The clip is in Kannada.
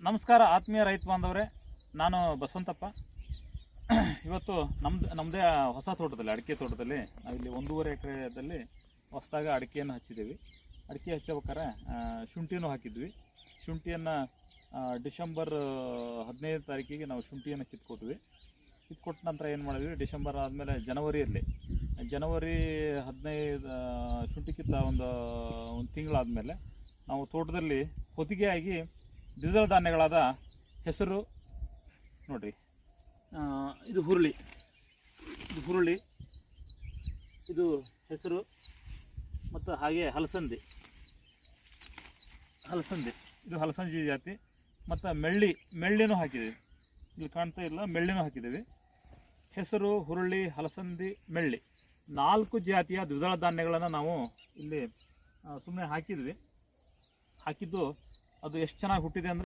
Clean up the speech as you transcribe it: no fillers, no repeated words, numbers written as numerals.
ನಮಸ್ಕಾರ ಆತ್ಮೀಯ ರೈತ ಬಾಂಧವರೇ, ನಾನು ಬಸವಂತಪ್ಪ. ಇವತ್ತು ನಮ್ಮದೇ ಹೊಸ ತೋಟದಲ್ಲಿ, ಅಡಿಕೆ ತೋಟದಲ್ಲಿ ನಾವಿಲ್ಲಿ 1.5 ಎಕರೆದಲ್ಲಿ ಹೊಸದಾಗಿ ಅಡಿಕೆಯನ್ನು ಹಚ್ಚಿದ್ದೀವಿ. ಅಡಿಕೆ ಹಚ್ಚಬೇಕಾರೆ ಶುಂಠಿನೂ ಹಾಕಿದ್ವಿ. ಶುಂಠಿಯನ್ನು ಡಿಸೆಂಬರ್ 15 ತಾರೀಕಿಗೆ ನಾವು ಶುಂಠಿಯನ್ನು ಕಿತ್ಕೊಟ್ಟ ನಂತರ ಏನು ಮಾಡಿದ್ವಿ, ಡಿಸೆಂಬರ್ ಆದಮೇಲೆ ಜನವರಿ 15 ಶುಂಠಿ ಕಿತ್ತ ಒಂದು ತಿಂಗಳಾದಮೇಲೆ ನಾವು ತೋಟದಲ್ಲಿ ಹೊತ್ತಿಗೆಯಾಗಿ ದ್ವಿದಳ ಧಾನ್ಯಗಳಾದ ಹೆಸರು ನೋಡಿರಿ, ಇದು ಹುರುಳಿ, ಇದು ಹೆಸರು ಮತ್ತು ಹಾಗೆ ಹಲಸಂದಿ, ಇದು ಹಲಸಂದಿ ಜಾತಿ. ಮತ್ತು ಮೆಳ್ಳಿನೂ ಹಾಕಿದ್ದೀವಿ. ಇಲ್ಲಿ ಕಾಣ್ತಾ ಇಲ್ಲ, ಮೆಳ್ಳಿನೂ ಹಾಕಿದ್ದೀವಿ. ಹೆಸರು, ಹುರುಳಿ, ಹಲಸಂದಿ, ಮೆಳ್ಳಿ 4 ಜಾತಿಯ ದ್ವಿದಳ ಧಾನ್ಯಗಳನ್ನು ನಾವು ಇಲ್ಲಿ ಸುಮ್ಮನೆ ಹಾಕಿದ್ದು ಅದು ಎಷ್ಟು ಚೆನ್ನಾಗಿ ಹುಟ್ಟಿದೆ ಅಂದರೆ